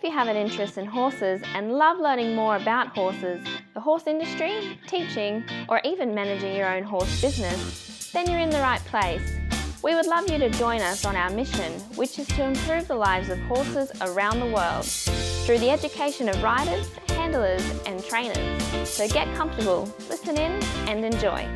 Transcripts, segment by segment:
if you have an interest in horses and love learning more about horses, the horse industry, teaching, or even managing your own horse business, then you're in the right place. We would love you to join us on our mission, which is to improve the lives of horses around the world through the education of riders, handlers and trainers. So get comfortable, listen in and enjoy.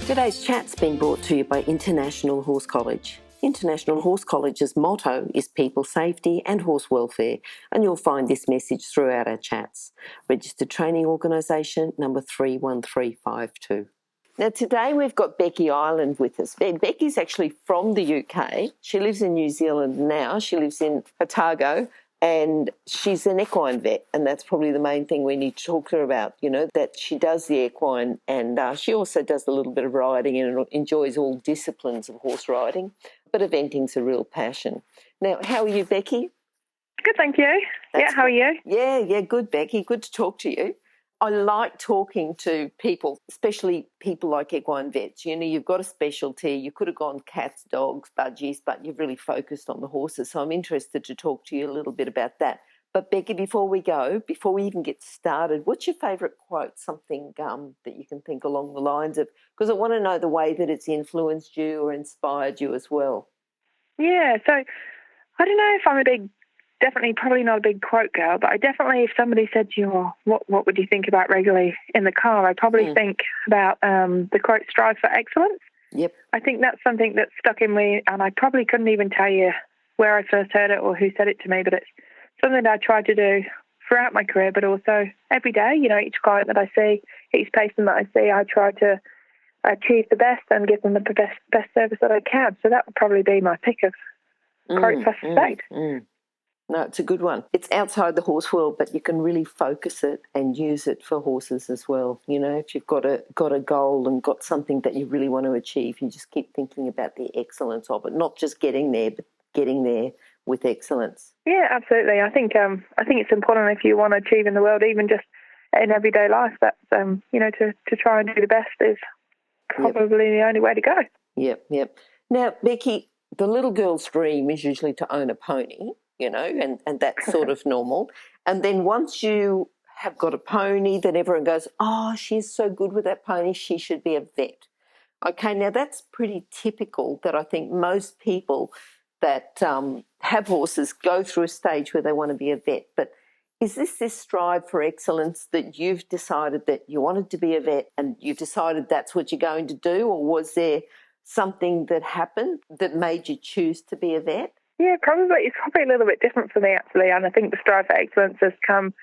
Today's chat's been brought to you by International Horse College. International Horse College's motto is people safety and horse welfare, and you'll find this message throughout our chats. Registered Training Organisation number 31352. Now today we've got Becci Ireland with us. Becci's actually from the UK. She lives in New Zealand now. She lives in Otago and she's an equine vet, and that's probably the main thing we need to talk to her about, you know, that she does the equine and she also does a little bit of riding and enjoys all disciplines of horse riding, but eventing's a real passion. Now, how are you, Becci? Good, thank you. How are you? Yeah, good, Becci. Good to talk to you. I like talking to people, especially people like equine vets. You know, you've got a specialty. You could have gone cats, dogs, budgies, but you've really focused on the horses. So I'm interested to talk to you a little bit about that. But Becci, before we even get started, what's your favourite quote, something that you can think along the lines of? Because I want to know the way that it's influenced you or inspired you as well. Yeah, so I don't know if I'm probably not a big quote girl, but I definitely, if somebody said to you, oh, what would you think about regularly in the car, I'd probably think about the quote, strive for excellence. Yep. I think that's something that's stuck in me, and I probably couldn't even tell you where I first heard it or who said it to me, but it's something that I try to do throughout my career, but also every day. You know, each client that I see, each patient that I see, I try to achieve the best and give them the best service that I can. So that would probably be my pick of quotes, I suspect. No, it's a good one. It's outside the horse world, but you can really focus it and use it for horses as well. You know, if you've got a goal and got something that you really want to achieve, you just keep thinking about the excellence of it, not just getting there, but getting there with excellence. Yeah, absolutely. I think it's important if you want to achieve in the world, even just in everyday life, that's to try and do the best is probably the only way to go. Yep. Now, Becci, the little girl's dream is usually to own a pony. You know, and that's sort of normal. And then once you have got a pony, then everyone goes, oh, she's so good with that pony, she should be a vet. Okay, now that's pretty typical that I think most people that have horses go through a stage where they want to be a vet. But is this strive for excellence that you've decided that you wanted to be a vet and you've decided that's what you're going to do, or was there something that happened that made you choose to be a vet? Yeah, probably. It's probably a little bit different for me, actually. And I think the strive for excellence has come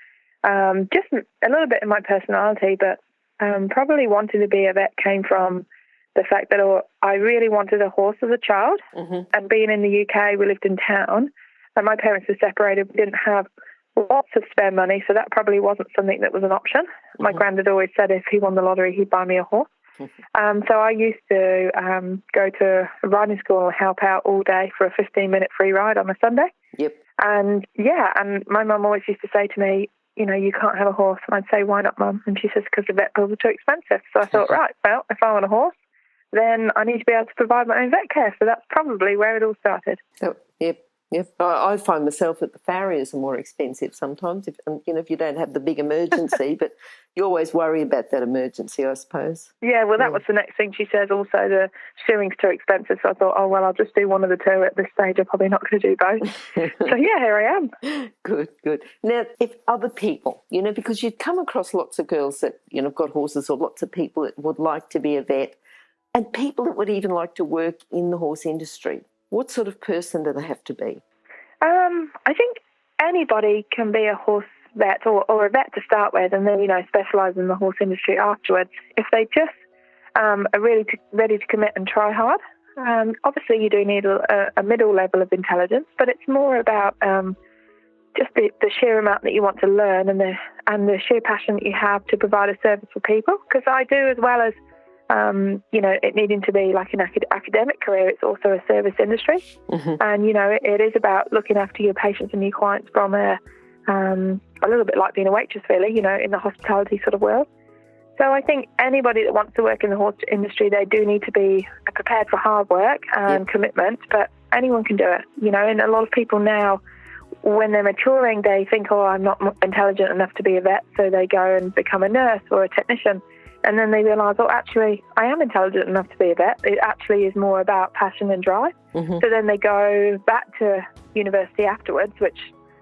just a little bit in my personality, but probably wanting to be a vet came from the fact that I really wanted a horse as a child. And being in the UK, we lived in town, and my parents were separated. We didn't have lots of spare money, so that probably wasn't something that was an option. My granddad always said if he won the lottery, he'd buy me a horse. So I used to go to a riding school and help out all day for a 15-minute free ride on a Sunday. Yep. And my mum always used to say to me, you know, you can't have a horse. And I'd say, why not, Mum? And she says, because the vet bills are too expensive. So I thought, right, well, if I want a horse, then I need to be able to provide my own vet care. So that's probably where it all started. Oh, yep. I find myself that the farriers are more expensive sometimes, if you don't have the big emergency, but you always worry about that emergency, I suppose. Yeah, well, that was the next thing she says. Also, the shoeing's too expensive. So I thought, oh, well, I'll just do one of the two at this stage. I'm probably not going to do both. So, yeah, here I am. Good. Now, if other people, you know, because you'd come across lots of girls that, you know, have got horses, or lots of people that would like to be a vet, and people that would even like to work in the horse industry. What sort of person do they have to be? I think anybody can be a horse vet or a vet to start with, and then, you know, specialise in the horse industry afterwards. If they just are really ready to commit and try hard. Obviously, you do need a middle level of intelligence, but it's more about just the sheer amount that you want to learn and the sheer passion that you have to provide a service for people. Because I do, as well as it needing to be like an academic career, it's also a service industry. And, you know, it is about looking after your patients and your clients from a little bit like being a waitress, really, you know, in the hospitality sort of world. So I think anybody that wants to work in the horse industry, they do need to be prepared for hard work and commitment, but anyone can do it, you know, and a lot of people now when they're maturing, they think, oh, I'm not intelligent enough to be a vet, so they go and become a nurse or a technician. And then they realise, oh, actually, I am intelligent enough to be a vet. It actually is more about passion and drive. Mm-hmm. So then they go back to university afterwards, which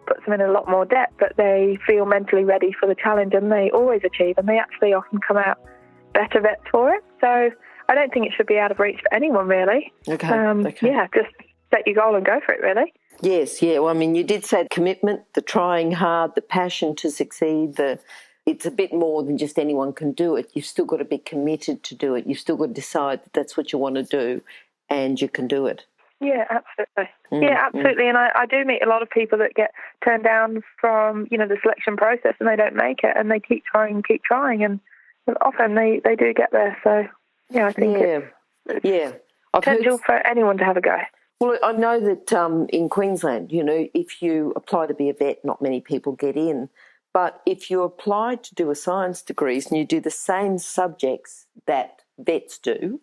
puts them in a lot more debt, but they feel mentally ready for the challenge and they always achieve, and they actually often come out better vets for it. So I don't think it should be out of reach for anyone, really. Okay. Yeah, just set your goal and go for it, really. Yes, yeah. Well, I mean, you did say commitment, the trying hard, the passion to succeed, it's a bit more than just anyone can do it. You've still got to be committed to do it. You've still got to decide that that's what you want to do and you can do it. Yeah, absolutely. Yeah, absolutely. And I do meet a lot of people that get turned down from, the selection process and they don't make it and they keep trying and often they do get there. So, yeah, I think it's potential for anyone to have a go. Well, I know that in Queensland, if you apply to be a vet, not many people get in. But if you apply to do a science degree and you do the same subjects that vets do,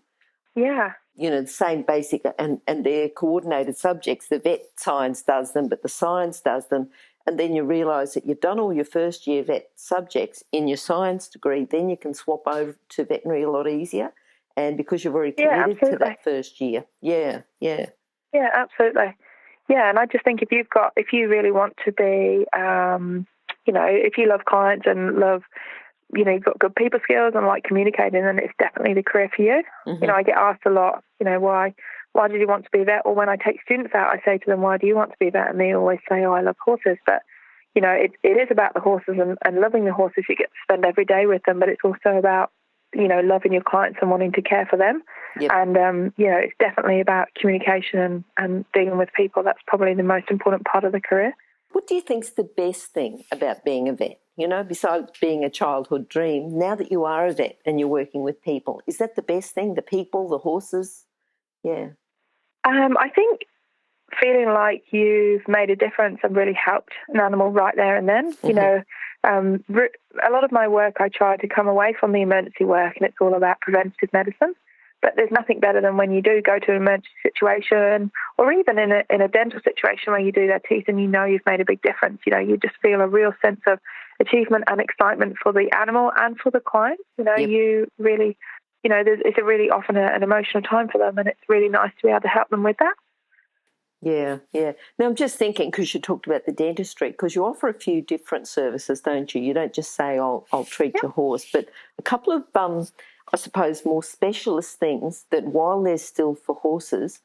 the same basic and they're coordinated subjects, the vet science does them, but the science does them, and then you realise that you've done all your first year vet subjects in your science degree, then you can swap over to veterinary a lot easier, and because you've already committed to that first year. Yeah, absolutely. Yeah, and I just think if you really want to be, if you love clients and love, you've got good people skills and like communicating, then it's definitely the career for you. Mm-hmm. I get asked a lot, why did you want to be a vet? Or when I take students out, I say to them, why do you want to be a vet? And they always say, oh, I love horses. But, it is about the horses and loving the horses. You get to spend every day with them, but it's also about, loving your clients and wanting to care for them. Yep. And, it's definitely about communication and dealing with people. That's probably the most important part of the career. What do you think's the best thing about being a vet? Besides being a childhood dream, now that you are a vet and you're working with people, is that the best thing? The people, the horses? Yeah. I think feeling like you've made a difference and really helped an animal right there and then. Mm-hmm. A lot of my work, I try to come away from the emergency work and it's all about preventative medicine. But there's nothing better than when you do go to an emergency situation or even in a dental situation where you do their teeth and you've made a big difference. You just feel a real sense of achievement and excitement for the animal and for the client. Yep. You really, it's a really often an emotional time for them and it's really nice to be able to help them with that. Yeah. Now, I'm just thinking, because you talked about the dentistry, because you offer a few different services, don't you? You don't just say, I'll treat your horse, but a couple of, I suppose, more specialist things that while they're still for horses,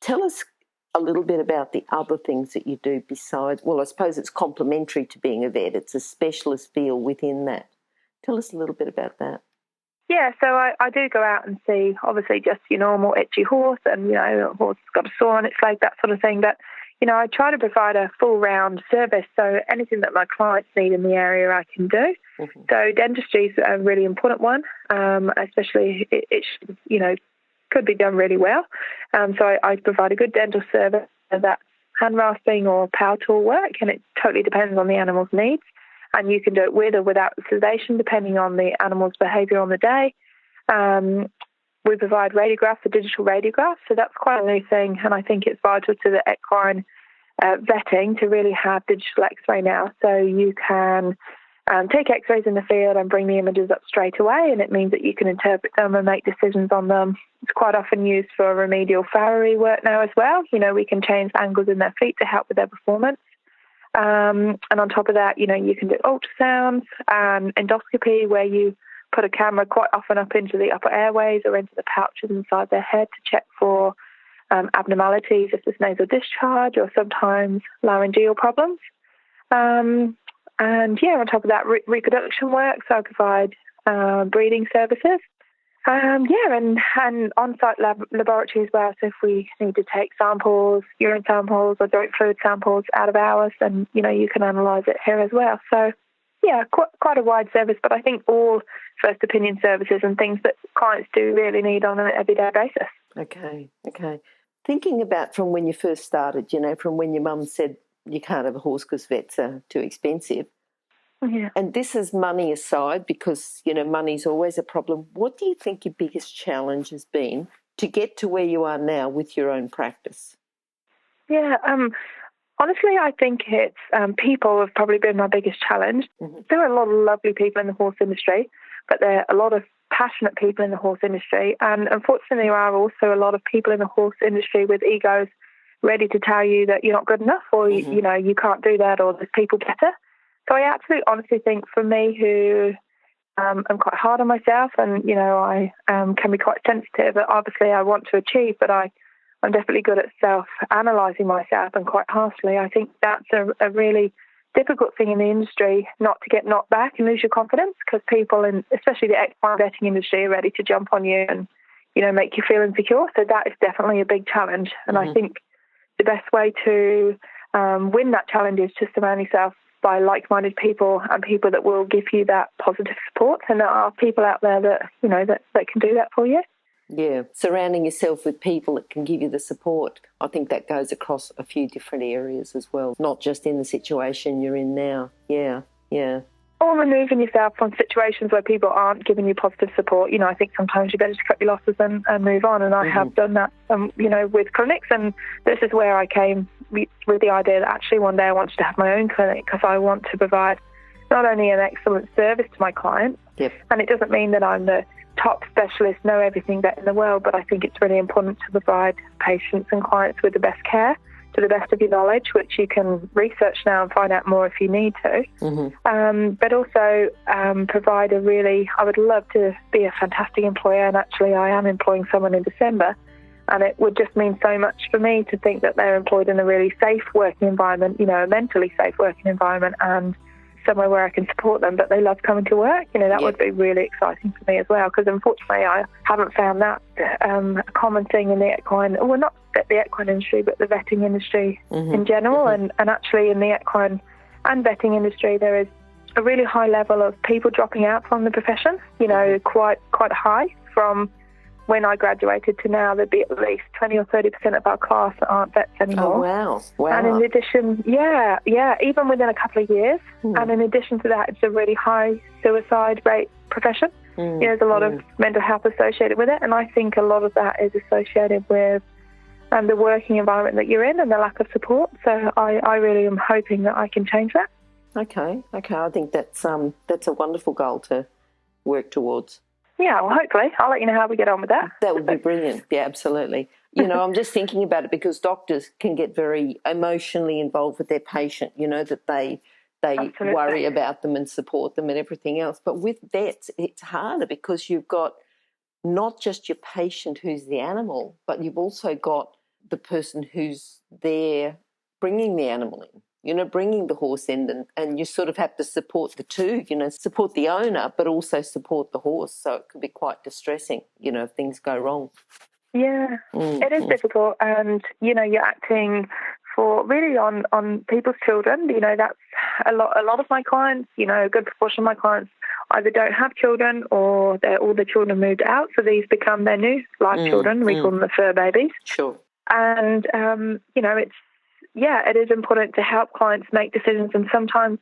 tell us a little bit about the other things that you do besides, well, I suppose it's complementary to being a vet. It's a specialist field within that. Tell us a little bit about that. Yeah, so I do go out and see, obviously, just your normal itchy horse and, a horse has got a sore on its leg, that sort of thing. But, I try to provide a full-round service, so anything that my clients need in the area I can do. Mm-hmm. So dentistry is a really important one, especially it could be done really well. So I provide a good dental service that's hand rasping or power tool work, and it totally depends on the animal's needs. And you can do it with or without sedation, depending on the animal's behaviour on the day. We provide radiographs, a digital radiograph, so that's quite a new thing, and I think it's vital to the equine vetting to really have digital X-ray now. So you can take X-rays in the field and bring the images up straight away, and it means that you can interpret them and make decisions on them. It's quite often used for remedial farriery work now as well. We can change angles in their feet to help with their performance. And on top of that, you can do ultrasounds and endoscopy, where you put a camera quite often up into the upper airways or into the pouches inside their head to check for abnormalities, if there's nasal discharge or sometimes laryngeal problems. And on top of that, reproduction work, so I provide breeding services. And on-site laboratory as well. So if we need to take samples, urine samples or joint fluid samples out of hours, then, you can analyse it here as well. So, yeah, quite a wide service, but I think all first opinion services and things that clients do really need on an everyday basis. Okay. Thinking about from when you first started, from when your mum said you can't have a horse because vets are too expensive. Yeah. And this is money aside, because, money's always a problem. What do you think your biggest challenge has been to get to where you are now with your own practice? Yeah, Honestly, I think it's people have probably been my biggest challenge. Mm-hmm. There are a lot of lovely people in the horse industry, but there are a lot of passionate people in the horse industry. And unfortunately, there are also a lot of people in the horse industry with egos ready to tell you that you're not good enough, or, you know, you can't do that, or there's people better. So I absolutely honestly think for me, who I'm quite hard on myself, and, you know, I can be quite sensitive. Obviously, I want to achieve, but I'm definitely good at self-analysing myself, and quite harshly. I think that's a really difficult thing in the industry, not to get knocked back and lose your confidence, because people, especially the equine vetting industry, are ready to jump on you and, you know, make you feel insecure. So that is definitely a big challenge. And I think the best way to win that challenge is to surround yourself by like-minded people, and people that will give you that positive support. And there are people out there that, you know, that can do that for you. Yeah, surrounding yourself with people that can give you the support. I think that goes across a few different areas as well, not just in the situation you're in now. Yeah, yeah. Or removing yourself from situations where people aren't giving you positive support. You know, I think sometimes you better just cut your losses and move on. And I have done that, you know, with clinics. And this is where I came with the idea that actually one day I wanted to have my own clinic, because I want to provide not only an excellent service to my clients, and it doesn't mean that I'm the top specialist, know everything vet in the world, but I think it's really important to provide patients and clients with the best care to the best of your knowledge, which you can research now and find out more if you need to. But also provide I would love to be a fantastic employer, and actually I am employing someone in December, and it would just mean so much for me to think that they're employed in a really safe working environment, you know, a mentally safe working environment, and somewhere where I can support them, but they love coming to work. You know, that would be really exciting for me as well, because unfortunately I haven't found that a common thing in the equine, well, not the equine industry, but the vetting industry in general. And actually in the equine and vetting industry, there is a really high level of people dropping out from the profession, you know, quite high. From when I graduated to now, there'd be at least 20 or 30% of our class that aren't vets anymore. Oh, wow. And in addition, even within a couple of years. And in addition to that, it's a really high suicide rate profession. You know, there's a lot of mental health associated with it. And I think a lot of that is associated with the working environment that you're in and the lack of support. So I really am hoping that I can change that. Okay. I think that's a wonderful goal to work towards. Yeah, well, hopefully. I'll let you know how we get on with that. That would be brilliant. Yeah, absolutely. You know, I'm just thinking about it because doctors can get very emotionally involved with their patient, you know, that they worry about them and support them and everything else. But with vets, it's harder because you've got not just your patient who's the animal, but you've also got the person who's there bringing the animal in. You know, bringing the horse in, and you sort of have to support the two, you know, support the owner, but also support the horse. So it could be quite distressing, you know, if things go wrong. Yeah, it is difficult. And, you know, you're acting for really on people's children. You know, that's a lot of my clients, you know, a good proportion of my clients either don't have children or all the children moved out. So these become their new life children. We call them the fur babies. Sure. And, you know, it is important to help clients make decisions, and sometimes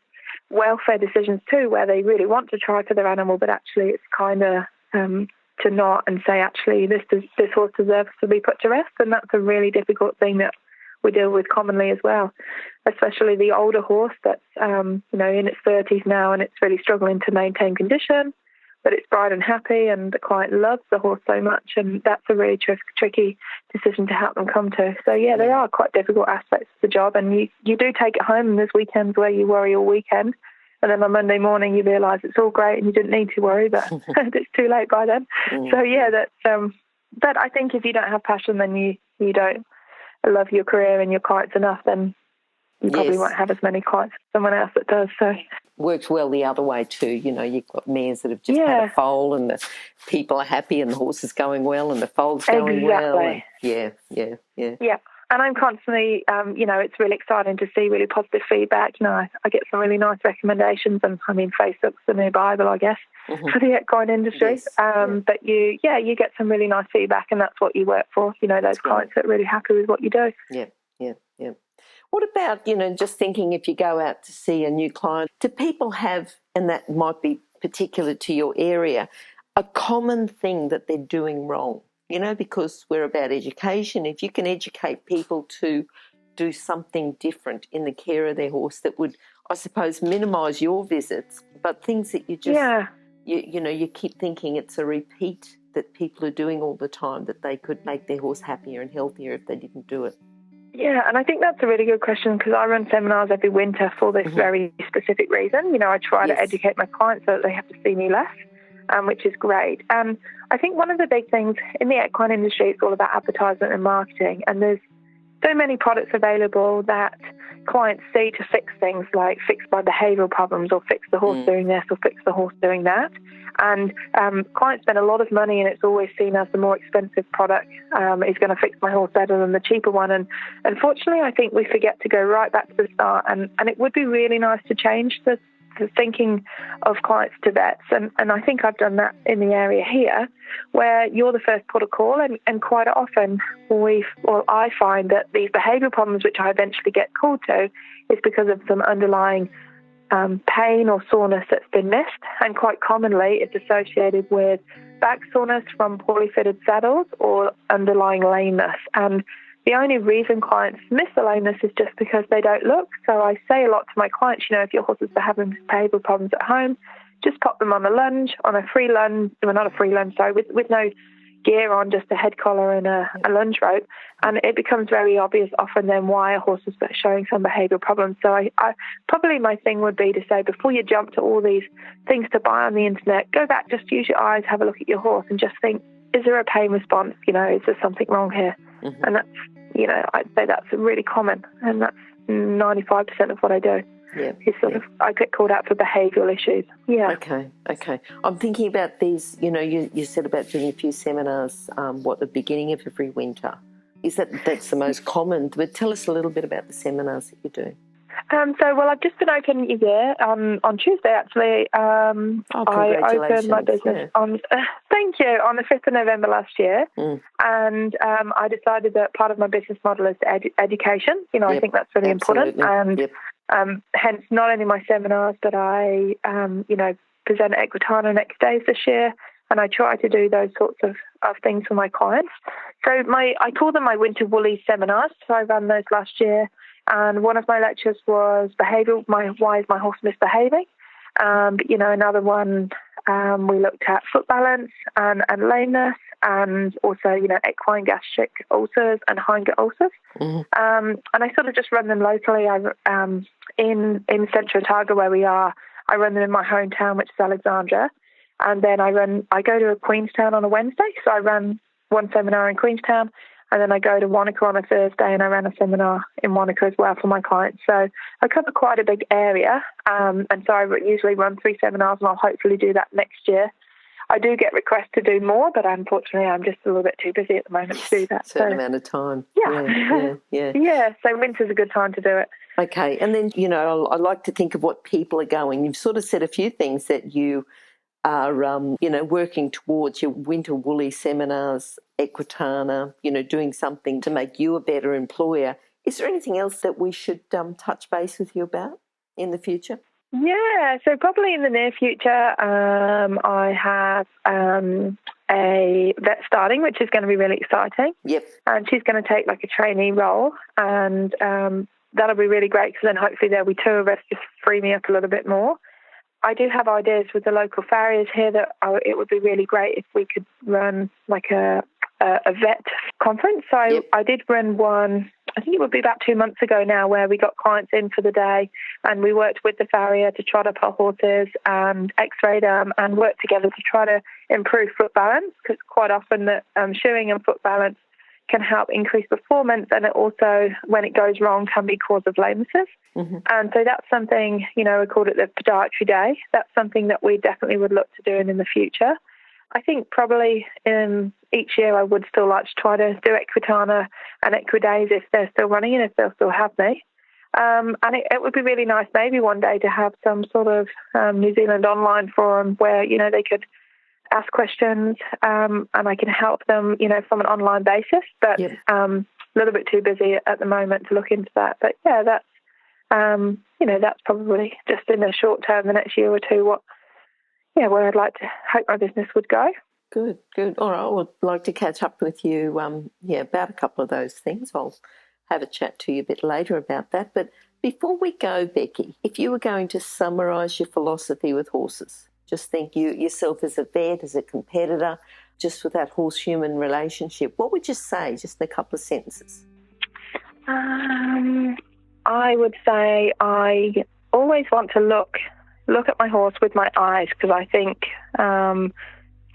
welfare decisions too, where they really want to try for their animal, but actually it's kind of to not, and say, actually, this horse deserves to be put to rest. And that's a really difficult thing that we deal with commonly as well, especially the older horse that's, you know, in its 30s now, and it's really struggling to maintain condition, but it's bright and happy, and the client loves the horse so much, and that's a really tricky decision to help them come to. So, there are quite difficult aspects of the job, and you do take it home, and there's weekends where you worry all weekend, and then on Monday morning you realise it's all great and you didn't need to worry, but it's too late by then. So, that's but I think if you don't have passion, then you don't love your career and your clients enough, then you probably won't have as many clients as someone else that does. So works well the other way too. You know, you've got mares that have just had a foal, and the people are happy, and the horse is going well, and the foal's going well. And yeah. And I'm constantly, you know, it's really exciting to see really positive feedback. You know, I get some really nice recommendations, and I mean, Facebook's the new Bible, I guess, for the equine industry. But you get some really nice feedback, and that's what you work for. You know, those clients that are really happy with what you do. Yeah. What about, you know, just thinking if you go out to see a new client, do people have, and that might be particular to your area, a common thing that they're doing wrong? You know, because we're about education. If you can educate people to do something different in the care of their horse that would, I suppose, minimise your visits, but things that you just, you keep thinking it's a repeat that people are doing all the time, that they could make their horse happier and healthier if they didn't do it? Yeah, and I think that's a really good question, because I run seminars every winter for this very specific reason. You know, I try to educate my clients so that they have to see me less, which is great. And I think one of the big things in the equine industry, it's all about advertisement and marketing, and there's so many products available that clients see to fix things, like fix my behavioural problems, or fix the horse doing this, or fix the horse doing that. And clients spend a lot of money, and it's always seen as the more expensive product is going to fix my horse better than the cheaper one. And unfortunately, I think we forget to go right back to the start. And it would be really nice to change the thinking of clients to vets. And I think I've done that in the area here, where you're the first port of call. And quite often I find that these behavioural problems, which I eventually get called to, is because of some underlying pain or soreness that's been missed. And quite commonly it's associated with back soreness from poorly fitted saddles or underlying lameness. And the only reason clients miss the lameness is just because they don't look. So I say a lot to my clients, if your horses are having behavioural problems at home, just pop them on a lunge, on a free lunge, well, not a free lunge, sorry, with no gear on, just a head collar and a lunge rope. And it becomes very obvious often then why a horse is showing some behavioural problems. So I probably my thing would be to say, before you jump to all these things to buy on the internet, go back, just use your eyes, have a look at your horse and just think, is there a pain response? Is there something wrong here? And that's, I'd say that's really common, and that's 95% of what I do. I get called out for behavioural issues. Okay. I'm thinking about these, you said about doing a few seminars, the beginning of every winter. That's the most common, but tell us a little bit about the seminars that you do. I've just been open a year. On Tuesday, actually, I opened my business on, thank you, on the 5th of November last year. And I decided that part of my business model is education. I think that's really important. And hence, not only my seminars, but I, present at Equitana next days this year. And I try to do those sorts of things for my clients. So I call them my winter woolly seminars. So I ran those last year. And one of my lectures was behavioural, why is my horse misbehaving? Another one, we looked at foot balance and lameness, and also, equine gastric ulcers and hind gut ulcers. And I sort of just run them locally. In Central Otago, where we are, I run them in my hometown, which is Alexandra. And then I go to Queenstown on a Wednesday. So I run one seminar in Queenstown. And then I go to Wanaka on a Thursday, and I ran a seminar in Wanaka as well for my clients. So I cover quite a big area. And so I usually run 3 seminars, and I'll hopefully do that next year. I do get requests to do more, but unfortunately I'm just a little bit too busy at the moment to do that. Certain amount of time. Yeah, so winter's a good time to do it. Okay, and then, I like to think of what people are going. You've sort of said a few things that you are, working towards, your winter woolly seminars, Equitana, doing something to make you a better employer. Is there anything else that we should touch base with you about in the future? Yeah, so probably in the near future, I have a vet starting, which is going to be really exciting. Yep. And she's going to take like a trainee role, and that'll be really great, because then hopefully there'll be 2 of us, just free me up a little bit more. I do have ideas with the local farriers here that it would be really great if we could run like a vet conference. So I did run one, I think it would be about 2 months ago now, where we got clients in for the day, and we worked with the farrier to trot up our horses and x-ray them and work together to try to improve foot balance, because quite often that shoeing and foot balance can help increase performance, and it also, when it goes wrong, can be cause of lamenesses. And so that's something, we called it the podiatry day. That's something that we definitely would look to do in the future. I think probably each year I would still like to try to do Equitana and Equidays if they're still running and if they'll still have me. And it would be really nice maybe one day to have some sort of New Zealand online forum where, they could ask questions and I can help them, from an online basis. But a little bit too busy at the moment to look into that. But yeah, that's, that's probably just in the short term, the next year or two, where I'd like to hope my business would go. Good. All right, I would like to catch up with you, about a couple of those things. I'll have a chat to you a bit later about that. But before we go, Becky, if you were going to summarise your philosophy with horses, just think you yourself as a vet, as a competitor, just with that horse-human relationship, what would you say, just in a couple of sentences? I would say I always want to look at my horse with my eyes, because I think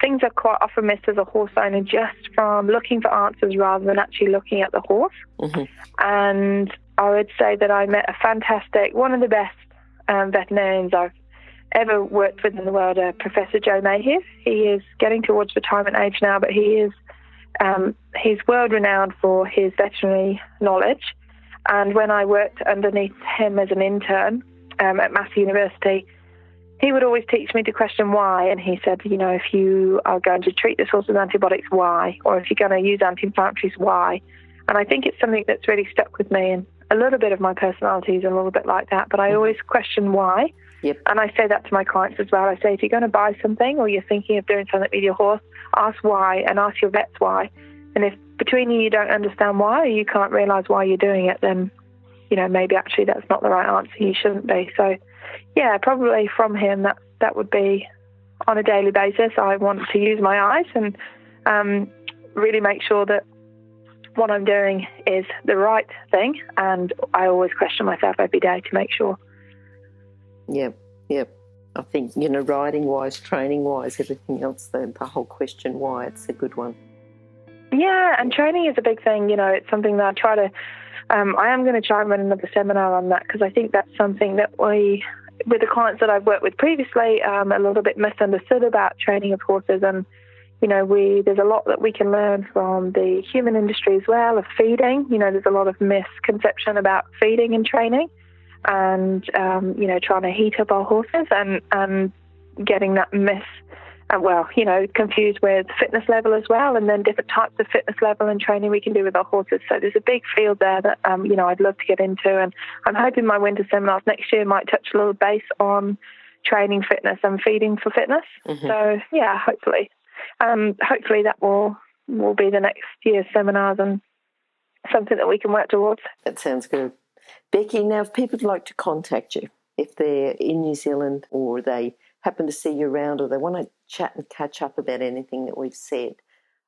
things are quite often missed as a horse owner just from looking for answers rather than actually looking at the horse. Mm-hmm. And I would say that I met one of the best veterinarians I've ever worked with in the world, Professor Joe Mayhew. He is getting towards retirement age now, but he's world renowned for his veterinary knowledge. And when I worked underneath him as an intern at Massey University, he would always teach me to question why. And he said, if you are going to treat this horse with antibiotics, why? Or if you're going to use anti-inflammatories, why? And I think it's something that's really stuck with me. And a little bit of my personality is a little bit like that, but I always question why. Yep. And I say that to my clients as well. I say, if you're going to buy something or you're thinking of doing something with your horse, ask why and ask your vets why. And if between you don't understand why, or you can't realise why you're doing it, then, maybe actually that's not the right answer. You shouldn't be. So, yeah, probably from him, that would be on a daily basis. I want to use my eyes and really make sure that what I'm doing is the right thing. And I always question myself every day to make sure. Yep. I think, riding-wise, training-wise, everything else, the whole question why, it's a good one. Yeah, and training is a big thing. It's something that I try to, I am going to try and run another seminar on that, because I think that's something that with the clients that I've worked with previously, a little bit misunderstood about training of horses. And, there's a lot that we can learn from the human industry as well, of feeding. There's a lot of misconception about feeding and training and, trying to heat up our horses and getting that confused with fitness level as well, and then different types of fitness level and training we can do with our horses. So there's a big field there that, I'd love to get into, and I'm hoping my winter seminars next year might touch a little base on training fitness and feeding for fitness. Mm-hmm. So, yeah, hopefully that will be the next year's seminars and something that we can work towards. That sounds good. Becky, now if people would like to contact you, if they're in New Zealand or they happen to see you around or they want to chat and catch up about anything that we've said,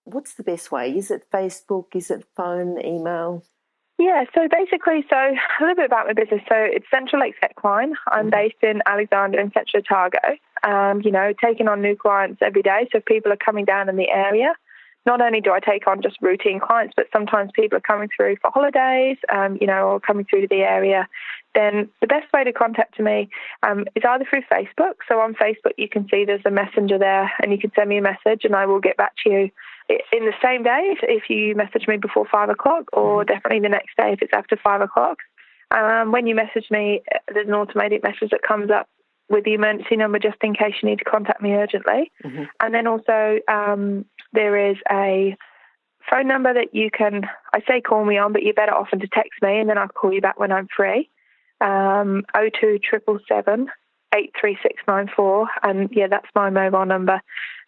what's the best way? Is it Facebook? Is it phone, email? Yeah, so basically, a little bit about my business. So it's Central Lakes Equine. I'm based in Alexandria and Central Otago, taking on new clients every day. So if people are coming down in the area, not only do I take on just routine clients, but sometimes people are coming through for holidays, or coming through to the area. Then the best way to contact me is either through Facebook. So on Facebook, you can see there's a messenger there, and you can send me a message, and I will get back to you in the same day if you message me before 5 o'clock, or definitely the next day if it's after 5 o'clock. When you message me, there's an automated message that comes up with the emergency number just in case you need to contact me urgently. Mm-hmm. And then also there is a phone number that you can, I say call me on, but you're better often to text me, and then I'll call you back when I'm free. 02777 83694, and yeah, that's my mobile number.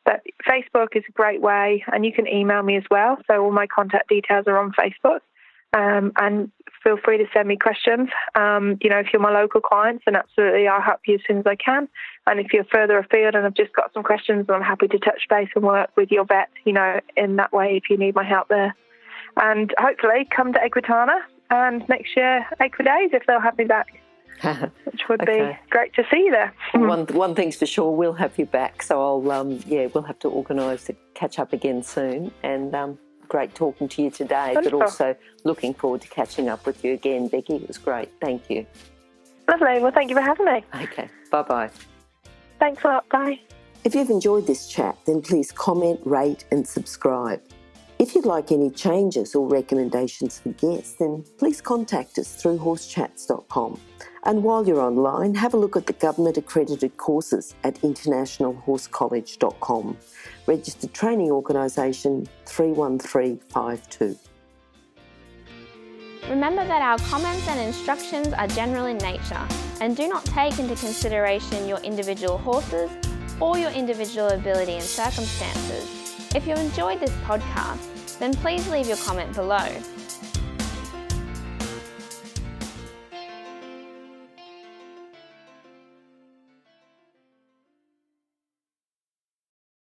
But Facebook is a great way, and you can email me as well. So all my contact details are on Facebook. And feel free to send me questions. If you're my local clients, then absolutely I'll help you as soon as I can. And if you're further afield and I've just got some questions, I'm happy to touch base and work with your vet, in that way if you need my help there. And hopefully come to Equitana and next year Equidays if they'll have me back, which would be great to see you there. One thing's for sure, we'll have you back. So I'll, we'll have to organise to catch up again soon. And great talking to you today, Wonderful. But also looking forward to catching up with you again, Becky. It was great. Thank you. Lovely. Well, thank you for having me. Okay. Bye-bye. Thanks a lot. Bye. If you've enjoyed this chat, then please comment, rate and subscribe. If you'd like any changes or recommendations for guests, then please contact us through horsechats.com. And while you're online, have a look at the government-accredited courses at internationalhorsecollege.com. Registered Training Organisation 31352. Remember that our comments and instructions are general in nature and do not take into consideration your individual horses or your individual ability and circumstances. If you enjoyed this podcast, then please leave your comment below.